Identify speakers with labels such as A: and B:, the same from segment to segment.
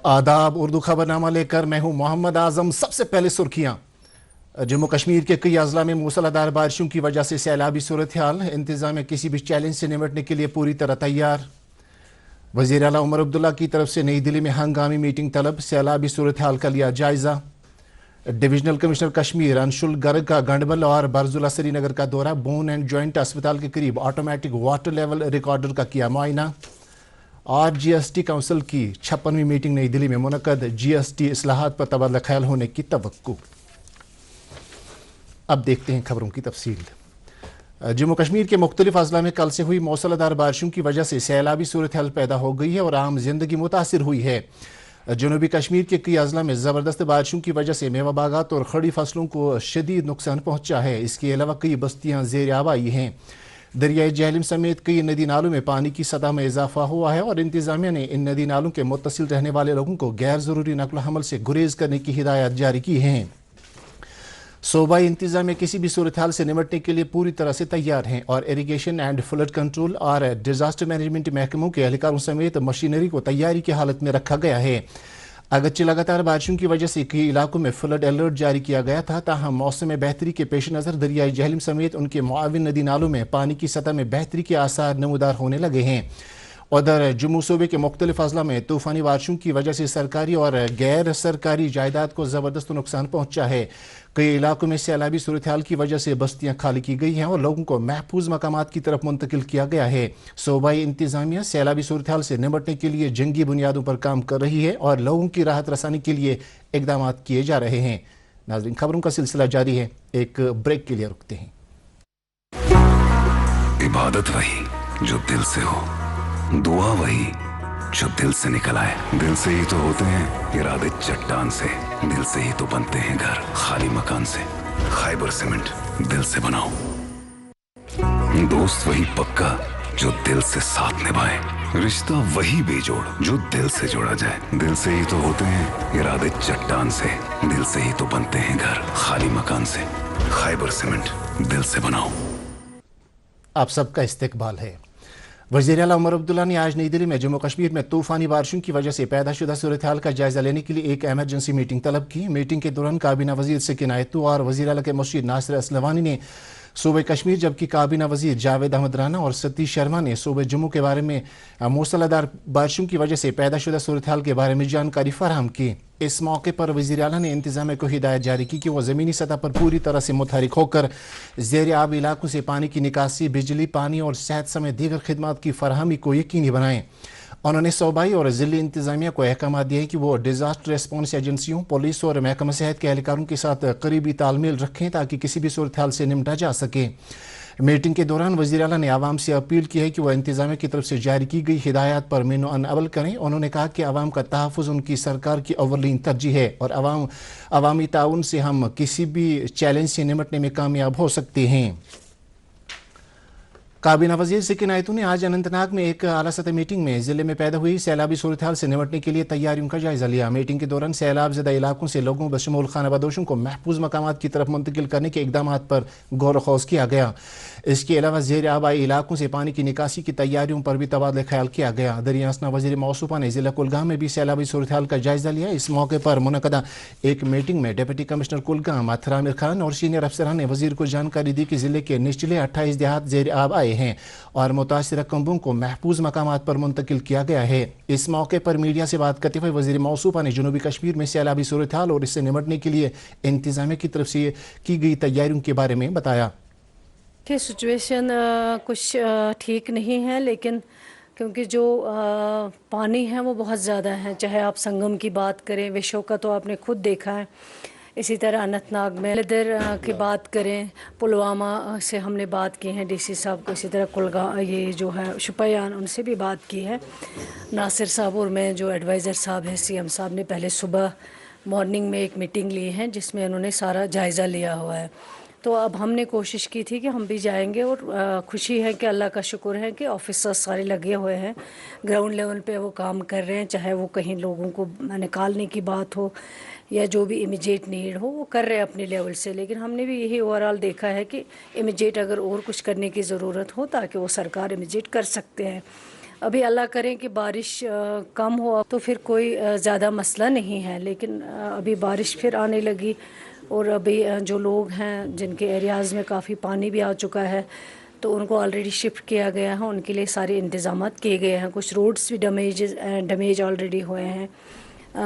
A: आदाब उर्दू खबरनामा लेकर मैं हूं मोहम्मद आजम। सबसे पहले सुर्खियां। जम्मू कश्मीर के कई अजला में मूसलाधार बारिशों की वजह से सैलाबी सूरत हाल, इंतजामिया किसी भी चैलेंज से निपटने के लिए पूरी तरह तैयार। वज़ीर आला उमर अब्दुल्ला की तरफ से नई दिल्ली में हंगामी मीटिंग तलब, सैलाबी सूरत हाल का लिया जायजा। डिविजनल कमिश्नर कश्मीर अंशुल गर्ग का गंडबल और बरजुला श्रीनगर का दौरा, बोन एंड जॉइंट अस्पताल के करीब ऑटोमेटिक वाटर लेवल रिकॉर्डर का किया मुआयना। और जीएसटी काउंसिल की 56वीं मीटिंग नई दिल्ली में मुनक्कद, जीएसटी इस्लाहात पर तबादला ख्याल होने की तवक्को। अब देखते हैं खबरों की तफसील। जम्मू कश्मीर के मुख्तलिफ अजला में कल से हुई मौसलाधार बारिशों की वजह से सैलाबी सूरत हाल पैदा हो गई है और आम जिंदगी मुतासिर हुई है। जनूबी कश्मीर के कई अजला में ज़बरदस्त बारिशों की वजह से मेवा बागात और खड़ी फसलों को शदीद नुकसान पहुंचा है। इसके अलावा कई बस्तियां ज़ेर आब आई हैं। दरियाई जहलम समेत कई नदी नालों में पानी की सतह में इजाफा हुआ है और इंतजामिया ने इन नदी नालों के मुत्तसिल रहने वाले लोगों को गैर ज़रूरी नकल हमल से गुरेज करने की हिदायत जारी की हैं। सूबाई इंतजामिया किसी भी सूरत हाल से निपटने के लिए पूरी तरह से तैयार हैं और इरीगेशन एंड फ्लड कंट्रोल और डिजास्टर मैनेजमेंट महकमों के एहलकारों समेत मशीनरी को तैयारी की हालत में रखा गया है। अगरचे लगातार बारिशों की वजह से कई इलाकों में फ्लड अलर्ट जारी किया गया था, ताहम मौसम में बेहतरी के पेश नज़र दरियाई जहलम समेत उनके मुआविन नदी नालों में पानी की सतह में बेहतरी के आसार नमूदार होने लगे हैं। उधर जम्मू सूबे के मुख्तलिफ अजला में तूफ़ानी बारिशों की वजह से सरकारी और गैर सरकारी जायदाद को ज़बरदस्त नुकसान पहुंचा है। कई इलाकों में सैलाबी सूरत हाल की वजह से बस्तियां खाली की गई हैं और लोगों को महफूज मकामात की तरफ मुंतकिल किया गया है। सूबाई इंतजामिया सैलाबी सूरत हाल से निपटने के लिए जंगी बुनियादों पर काम कर रही है और लोगों की राहत रसानी के लिए इकदाम किए जा रहे हैं। नाज़रीन, खबरों का सिलसिला जारी है, एक ब्रेक के लिए रुकते हैं।
B: इबादत वही जो दिल से हो, दुआ वही जो दिल से निकल आए। दिल से ही तो होते हैं इरादे चट्टान से, दिल से ही तो बनते हैं घर खाली मकान से। खैबर सीमेंट, दिल से बनाओ। दोस्त वही पक्का जो दिल से साथ निभाए, रिश्ता वही बेजोड़ जो दिल से जोड़ा जाए। दिल से ही तो होते हैं इरादे चट्टान से, दिल से ही तो बनते हैं घर खाली मकान से। खैबर सीमेंट, दिल से बनाओ।
A: आप सबका इस्तकबाल है। वज़ीर आला उमर अब्दुल्ला ने आज नई दिल्ली में जम्मू कश्मीर में तूफ़ानी बारिशों की वजह से पैदा शुदा सूरत हाल का जायजा लेने के लिए एक एमरजेंसी मीटिंग तलब की। मीटिंग के दौरान काबीना वज़ीर सकीना आयतू और वज़ीर आला के मुर्शीद नासिर असलवानी ने सूबे कश्मीर, जबकि काबीना वज़ीर जावेद अहमद राना और सतीश शर्मा ने सूबे जम्मू के बारे में मूसलाधार बारिशों की वजह से पैदा शुदा सूरत हाल के बारे में जानकारी फराहम की। इस मौके पर वज़ीर आला ने इंतजामिया को हिदायत जारी की कि वह ज़मीनी सतह पर पूरी तरह से मुतहरिक होकर ज़ेर आब इलाकों से पानी की निकासी, बिजली, पानी और सेहत समेत दीगर खिदमात की फराहमी को यकीनी बनाएं। उन्होंने सूबाई और ज़िली इंतजामिया को अहकाम दिए कि वो डिज़ास्टर रिस्पॉन्स एजेंसियों, पुलिस और महकमा सेहत के एहलकारों के साथ करीबी तालमेल रखें ताकि किसी भी सूरत हाल से निपटा जा सके। मीटिंग के दौरान वज़ीर आला ने आवाम से अपील की है कि वह इंतजामिया की तरफ से जारी की गई हिदायत पर मेनो अमल करें। उन्होंने कहा कि आवाम का तहफ़्फ़ुज़ उनकी सरकार की अव्वलीन तरजीह है और अवामी ताउन से हम किसी भी चैलेंज से निपटने में कामयाब हो सकते हैं। काबीना वज़ीर सकीना आयतू ने आज अनंतनाग में एक आला सतह मीटिंग में ज़िले में पैदा हुई सैलाबी सूरत हाल से निपटने के लिए तैयारियों का जायजा लिया। मीटिंग के दौरान सैलाब ज़दा इलाकों से लोगों बशमूल खानाबदोशों को महफूज मकामात की तरफ मुंतकिल करने के इकदाम पर गौर खौज किया गया। इसके अलावा ज़ेर आबाई इलाकों से पानी की निकासी की तैयारियों पर भी तबादला ख्याल किया गया। दरियासना वज़ीर मौसूफा ने ज़िला कुलगाम में भी सैलाबी सूरत हाल का जायजा लिया। इस मौके पर मुनक़दा एक मीटिंग में डिप्टी कमिश्नर कुलगाम अथर आमिर खान और सीनियर अफसरान ने वज़ीर को जानकारी दी कि ज़िले के निचले 28 देहात ज़ेर आब आए हैं और मुतासिर कस्बों को महफूज मकामात पर मुंतकिल किया गया है। इस मौके पर मीडिया से बात करते हुए वज़ीर मौसूफा ने जनूबी कश्मीर में सैलाबी सूरत हाल और इससे निपटने के लिए इंतजामिया की तरफ से की गई तैयारियों के बारे में बताया।
C: सिचुएशन कुछ ठीक नहीं है, लेकिन क्योंकि जो पानी है वो बहुत ज़्यादा है, चाहे आप संगम की बात करें, विशो का तो आपने खुद देखा है, इसी तरह अनंतनाग में इधर की बात करें, पुलवामा से हमने बात की है डीसी साहब को, इसी तरह कुलगाम ये जो है शुपयान उनसे भी बात की है, नासिर साहब और मैं जो एडवाइज़र साहब हैं सीएम साहब ने पहले सुबह मॉर्निंग में एक मीटिंग ली है जिसमें उन्होंने सारा जायज़ा लिया हुआ है। तो अब हमने कोशिश की थी कि हम भी जाएंगे और खुशी है कि अल्लाह का शुक्र है कि ऑफिसर्स सारे लगे हुए हैं, ग्राउंड लेवल पे वो काम कर रहे हैं, चाहे वो कहीं लोगों को निकालने की बात हो या जो भी इमीडिएट नीड हो वो कर रहे हैं अपने लेवल से। लेकिन हमने भी यही ओवरऑल देखा है कि इमीडिएट अगर और कुछ करने की ज़रूरत हो ताकि वो सरकार इमीडिएट कर सकते हैं। अभी अल्लाह करें कि बारिश कम हो तो फिर कोई ज़्यादा मसला नहीं है, लेकिन अभी बारिश फिर आने लगी और अभी जो लोग हैं जिनके एरियाज़ में काफ़ी पानी भी आ चुका है तो उनको ऑलरेडी शिफ्ट किया गया है, उनके लिए सारे इंतज़ाम किए गए हैं। कुछ रोड्स भी डैमेज ऑलरेडी हुए हैं,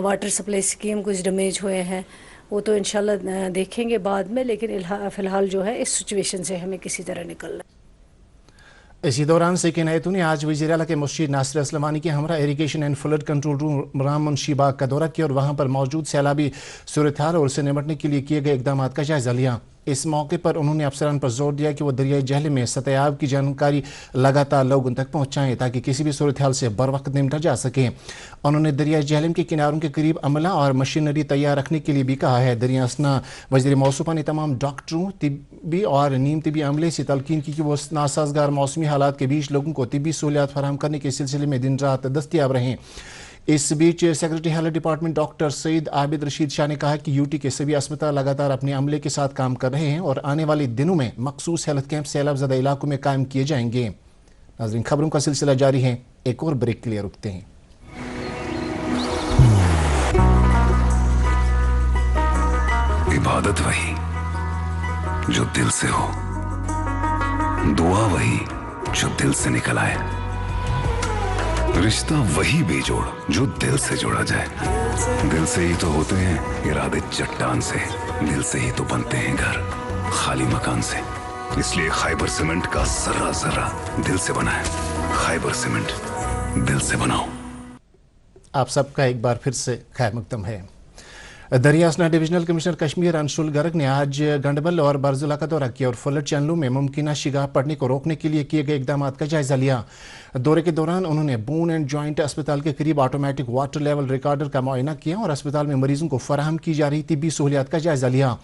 C: वाटर सप्लाई स्कीम कुछ डैमेज हुए हैं, वो तो इंशाल्लाह देखेंगे बाद में, लेकिन फ़िलहाल जो है इस सिचुएशन से हमें किसी तरह निकलना है।
A: इसी दौरान सेकिन आयतू ने आज वज़ीर आला के मुर्शीद नासिर असलमानी के हमरा irrigation and flood control room Ram Munshi Bagh का दौरा किया और वहां पर मौजूद सैलाबी सूरत हाल और उससे निपटने के लिए किए गए इकदाम का जायजा लिया। इस मौके पर उन्होंने अफसरान पर जोर दिया कि वो दरियाई जहले में सतयाब की जानकारी लगातार लोगों तक पहुँचाएँ ताकि किसी भी सूरत हाल से बर वक्त निपटा जा सके। उन्होंने दरियाई जहलम के किनारों के करीब अमला और मशीनरी तैयार रखने के लिए भी कहा है। दरियासना वज़ीर मौसूफा ने तमाम डॉक्टरों, तिब्बी और नीम तिब्बी अमले से तलकीन की कि वो नासाजगार मौसमी हालात के बीच लोगों को तिब्बी सहूलियात फराहम करने के सिलसिले में दिन रात दस्तियाब रहें। इस बीच secretary health department doctor Syed Abid Rashid Shah ने कहा कि यूटी के सभी अस्पताल लगातार अपने अमले के साथ काम कर रहे हैं और आने वाले दिनों में मखसूस हेल्थ कैंप सैलाब ज़दा इलाकों में कायम किए जाएंगे। नाज़रीन, खबरों का सिलसिला जारी है, एक और ब्रेक के लिए रुकते हैं।
B: इबादत वही जो दिल से हो, दुआ वही जो दिल से निकल आए, रिश्ता वही बेजोड़ जो दिल से जोड़ा जाए। दिल से ही तो होते हैं इरादे चट्टान से, दिल से ही तो बनते हैं घर खाली मकान से। इसलिए खैबर सीमेंट का जर्रा जर्रा दिल से बना है। खैबर सीमेंट, दिल से बनाओ।
A: आप सबका एक बार फिर से खैर मकदम है। दरियासना डिविजनल कमिश्नर कश्मीर अंशुल गर्ग ने आज गंडबल और बरजुला का दौरा किया और फ्लड चैनलों में मुमकिन शिगाफ पड़ने को रोकने के लिए किए गए इकदाम का जायजा लिया। दौरे के दौरान उन्होंने बोन एंड जॉइंट अस्पताल के करीब ऑटोमेटिक वाटर लेवल रिकॉर्डर का मुआयना किया और अस्पताल में मरीजों को फराहम की जा रही तिब्बी सहूलियात का जायजा लिया।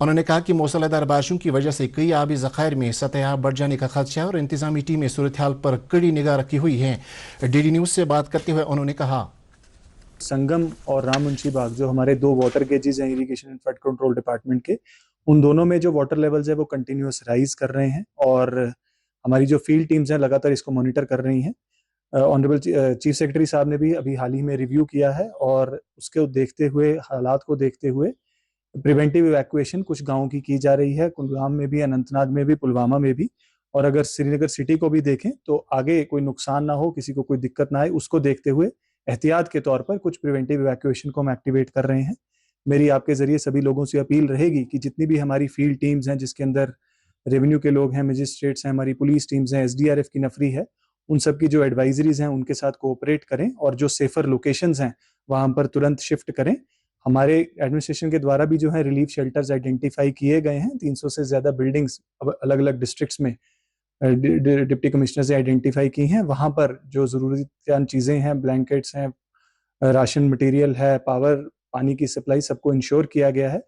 A: उन्होंने कहा कि मौसलाधार बारिशों की वजह से कई आबी ज़खायर में सतह बढ़ जाने का खदशा है और इंतजामी टीमें सूरत हाल पर कड़ी निगाह रखी हुई हैं। DD न्यूज़ से बात करते हुए उन्होंने कहा,
D: संगम और राम मुंशी बाग जो हमारे 2 वाटर गेजेस हैं irrigation and flood control department के, उन दोनों में जो वाटर लेवल्स है वो कंटिन्यूअस राइज कर रहे हैं और हमारी जो फील्ड टीम्स हैं लगातार इसको मॉनिटर कर रही हैं। ऑनरेबल चीफ सेक्रेटरी साहब ने भी अभी हाल ही में रिव्यू किया है और उसके देखते हुए, हालात को देखते हुए प्रिवेंटिव इवैक्यूएशन कुछ गाँवों की जा रही है, कुलगाम में भी, अनंतनाग में भी, पुलवामा में भी। और अगर श्रीनगर सिटी को भी देखें तो आगे कोई नुकसान ना हो, किसी को कोई दिक्कत ना आए, उसको देखते हुए एहतियात के तौर पर कुछ प्रिवेंटिव इवैक्यूएशन को हम एक्टिवेट कर रहे हैं। मेरी आपके जरिए सभी लोगों से अपील रहेगी कि जितनी भी हमारी फील्ड टीम्स हैं, जिसके अंदर रेवेन्यू के लोग हैं, मजिस्ट्रेट्स हैं, हमारी पुलिस टीम्स हैं, SDRF की नफरी है, उन सब की जो एडवाइजरीज हैं उनके साथ कोऑपरेट करें और जो सेफर लोकेशंस हैं वहां पर तुरंत शिफ्ट करें। हमारे एडमिनिस्ट्रेशन के द्वारा भी जो है रिलीफ शेल्टर्स आइडेंटिफाई किए गए हैं। 300 से ज्यादा बिल्डिंग्स अलग अलग डिस्ट्रिक्ट्स में डिप्टी कमिश्नर से आइडेंटिफाई की हैं। वहां पर जो ज़रूरत चीज़ें हैं, ब्लैंकेट्स हैं, राशन मटेरियल है, पावर, पानी की सप्लाई, सबको इंश्योर किया गया है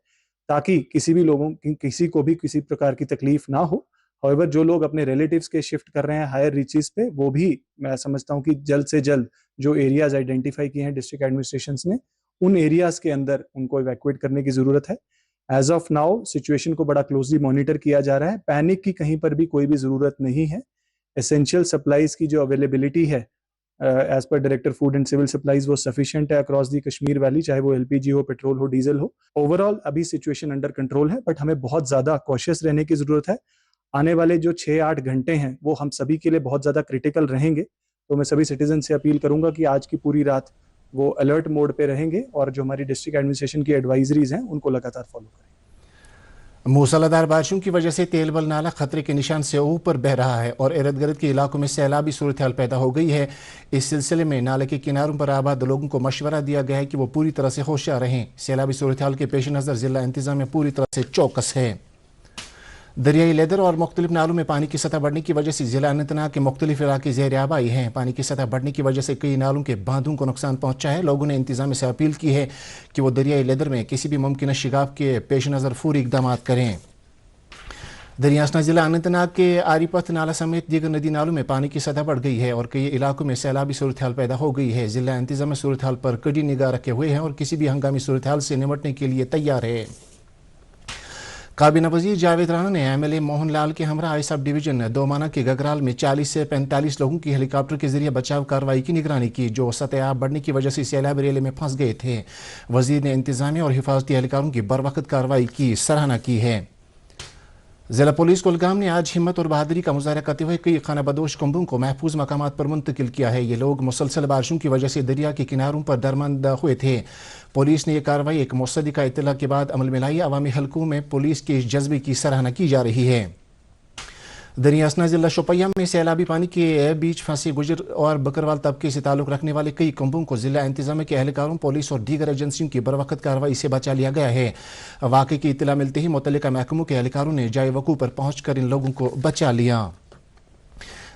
D: ताकि किसी को भी किसी प्रकार की तकलीफ ना हो। हाउएवर जो लोग अपने रिलेटिव्स के शिफ्ट कर रहे हैं हायर रीचेस पे, वो भी मैं समझता हूँ कि जल्द से जल्द जो एरियाज आइडेंटिफाई किए हैं डिस्ट्रिक्ट एडमिनिस्ट्रेशंस ने, उन एरियाज के अंदर उनको इवैक्यूएट करने की जरूरत है। एज ऑफ नाउ सिचुएशन को बड़ा क्लोजली मॉनिटर किया जा रहा है। पैनिक की कहीं पर भी कोई भी जरूरत नहीं है। एसेंशियल सप्लाईज की जो अवेलेबिलिटी है एज पर director food and civil supplies वो सफिशिएंट है अक्रॉस दी कश्मीर वैली, चाहे वो LPG हो, पेट्रोल हो, डीजल हो। ओवरऑल अभी सिचुएशन अंडर कंट्रोल है, बट हमें बहुत ज्यादा कॉशियस रहने की जरूरत है। आने वाले जो 6-8 घंटे हैं वो हम सभी के लिए बहुत ज्यादा क्रिटिकल रहेंगे। तो मैं सभी सिटीजन से अपील करूंगा कि आज की पूरी रात वो अलर्ट मोड पे रहेंगे और जो हमारी डिस्ट्रिक्ट एडमिनिस्ट्रेशन की एडवाइजरीज हैं उनको लगातार फॉलो करें।
A: मूसलाधार बारिशों की वजह से तेलबल नाला खतरे के निशान से ऊपर बह रहा है और इर्द गिर्द के इलाकों में सैलाबी सूरत हाल पैदा हो गई है। इस सिलसिले में नाले के किनारों पर आबाद लोगों को मशवरा दिया गया है कि वो पूरी तरह से होशियार रहें। सैलाबी सूरत हाल के पेश नज़र जिला इंतजामिया पूरी तरह से चौकस है। दरियाई लेदर और मुख्तलिफ नालों में पानी की सतह बढ़ने की वजह से जिला अनंतनाग के मुख्तलिफ इलाके ज़ेर आब आई हैं। पानी की सतह बढ़ने की वजह से कई नालों के बांधों को नुकसान पहुंचा है। लोगों ने इंतजाम से अपील की है कि वो दरियाई लेदर में किसी भी मुमकिन शिगाफ के पेश नज़र फौरी इकदाम करें। दरियासना जिला अनंतनाग के आरीपथ नाला समेत दीगर नदी नालों में पानी की सतह बढ़ गई है और कई इलाकों में सैलाबी सूरत हाल पैदा हो गई है। जिला इंतजाम सूरत हाल पर कड़ी निगाह रखे हुए हैं और किसी भी हंगामी सूरत हाल से निपटने के लिए तैयार है। काबीना वजीर जावेद राणा ने MLA मोहन लाल के हमरा आई सब डिवीजन दोमाना के गगराल में 40 से 45 लोगों की हेलीकॉप्टर के जरिए बचाव कार्रवाई की निगरानी की, जो सतह बढ़ने की वजह से सैलाब रेले में फंस गए थे। वजीर ने इंतजामिया और हिफाजती एहलकारों की बरवक्त कार्रवाई की सराहना की है। जिला पुलिस कुलगाम ने आज हिम्मत और बहादुरी का मुजाहरा करते हुए कई खाना बदोश कुंभों को महफूज मकामात पर मुंतकिल किया है। ये लोग मुसलसल बारिशों की वजह से दरिया के किनारों पर दरमंद हुए थे। पुलिस ने यह कार्रवाई एक मुस्तदिका इत्तला के बाद अमल में लाई। अवामी हलकों में पुलिस के इस जज्बे की सराहना की जा रही है। दरियासना जिला शोपियां में सैलाबी पानी के बीच फंसे गुजर और बकरवाल तबके से ताल्लुक रखने वाले कई कुंभों को जिला इंतजामिया के एहलकारों, पुलिस और दीगर एजेंसियों की बरवक्त कार्रवाई से बचा लिया गया है। वाक़े की इत्तला मिलते ही मुतल्लिका महकमों के एहलकारों ने जाए वकूअ पर पहुंचकर इन लोगों को बचा लिया।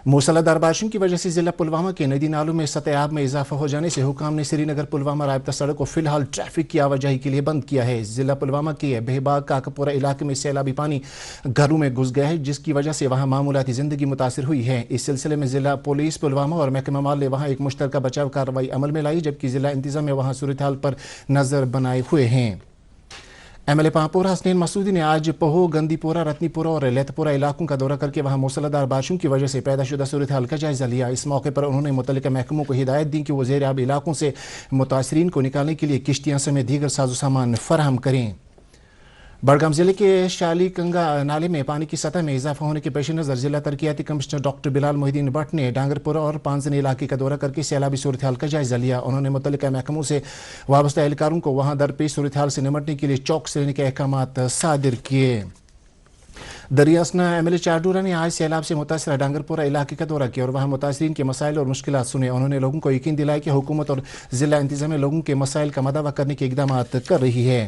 A: मूसलाधार बारिशों की वजह से जिला पुलवामा के नदी नालों में सतह आब में इजाफा हो जाने से हुकाम ने श्रीनगर पुलवामा राबता सड़क को फिलहाल ट्रैफिक की आवाजाही के लिए बंद किया है। जिला पुलवामा के बेहबाग काकपुरा इलाके में सैलाबी पानी घरों में घुस गया है, जिसकी वजह से वहां मामूलाती जिंदगी मुतासिर हुई है। इस सिलसिले में जिला पुलिस पुलवामा और महकमा माल ने वहां एक मुश्तरका बचाव कार्रवाई अमल में लाई, जबकि जिला इंतजामिया वहां सूरत हाल पर नजर बनाए हुए हैं। MLA पांपोरा हसनैन मसूदी ने आज पहो, गंदीपुरा, रत्नीपुरा और लेतपुरा इलाकों का दौरा करके वहां मूसलाधार बारिशों की वजह से पैदा शुदा सूरत हाल का जायजा लिया। इस मौके पर उन्होंने मुतल्लिका महकमों को हिदायत दी कि वो ज़ेर-आब इलाकों से मुतासरीन को निकालने के लिए किश्तियां समेत दीगर साजो सामान फराहम करें। बड़गाम जिले के शालीकंगा नाले में पानी की सतह में इजाफा होने के पेश नज़र जिला तरक्याती कमिश्नर डॉक्टर बिलाल मोहिद्दीन भट्ट ने डांगरपुरा और पांजनी इलाके का दौरा करके सैलाबी सूरत हाल का जायजा लिया। उन्होंने मुतल्लिका महकमों से वाबस्ता एहलकारों को वहां दरपेश सूरत हाल से निपटने के लिए चौकस रहने के अहकामात सादिर किए। दरियासना MLA चारडूरा ने आज सैलाब से मुतासरा डांगरपुरा इलाके का दौरा किया और वहाँ मुतासरीन के मसाइल और मुश्किलात सुने। उन्होंने लोगों को यकीन दिलाया कि हुकूमत और जिला इंतजामिया लोगों के मसाइल का मदावा करने के इकदाम कर रही है।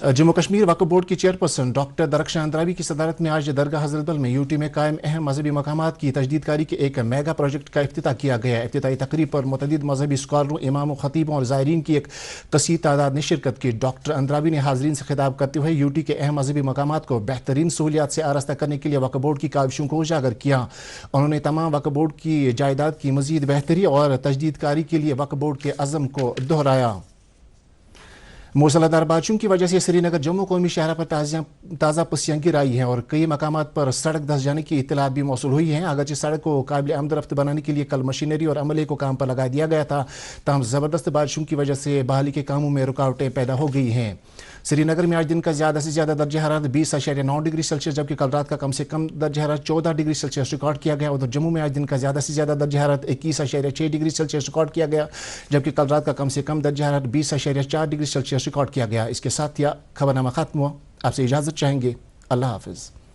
A: जम्मू कश्मीर वक्फ बोर्ड की चेयरपर्सन डॉक्टर दरख्शान अंद्राबी की सदारत में आज दरगाह हजरत बल में यूटी में कायम अहम मजहबी मकामात की तजदीदकारी के एक मेगा प्रोजेक्ट का इफ्तिताह किया गया। इफ्तिताही तकरीब पर मुतअद्दिद मजहबी स्कॉलरों, इमामों, खतीबों और ज़ायरीन की एक कसीर तादाद ने शिरकत की। डॉक्टर अंद्राबी ने हाजरीन से खिताब करते हुए यूटी के अहम मजहबी मकामात को बेहतरीन सहूलियात से आरास्ता करने के लिए वक्फ बोर्ड की काविशों को उजागर किया। उन्होंने तमाम वक्फ बोर्ड की जायदाद की मजीद बेहतरी और तजदीदकारी के लिए वक्फ बोर्ड के अज़म को दोहराया। मूसलाधार बारिशों की वजह से श्रीनगर जम्मू कौमी शहरा पर ताज़ा पसियाँ गिराई हैं और कई मकामात पर सड़क धंस जाने की इत्तलात भी मौसूल हुई हैं। अगरचे सड़क को काबिल आमदरफ्त बनाने के लिए कल मशीनरी और अमले को काम पर लगा दिया गया था, ताहम ज़बरदस्त बारिशों की वजह से बहाली के कामों में रुकावटें पैदा हो गई हैं। श्रीनगर में आज दिन का ज़्यादा से ज़्यादा दर्जा हरारत 20.9 डिग्री सेल्सियस, जबकि कल रात का कम से कम दर्जा हरारत 14 डिग्री सेल्सियस रिकॉर्ड किया गया। उधर जम्मू में आज दिन का ज़्यादा से ज़्यादा दर्जा हरारत 21.6 डिग्री सेल्सियस रिकॉर्ड किया गया, जबकि कल रात का कम से कम दर्जा हरारत 20.4 डिग्री सेल्सियस रिकॉर्ड किया गया। इसके साथ यह खबरनामा खत्म हुआ। आपसे इजाज़त चाहेंगे। अल्लाह हाफिज़।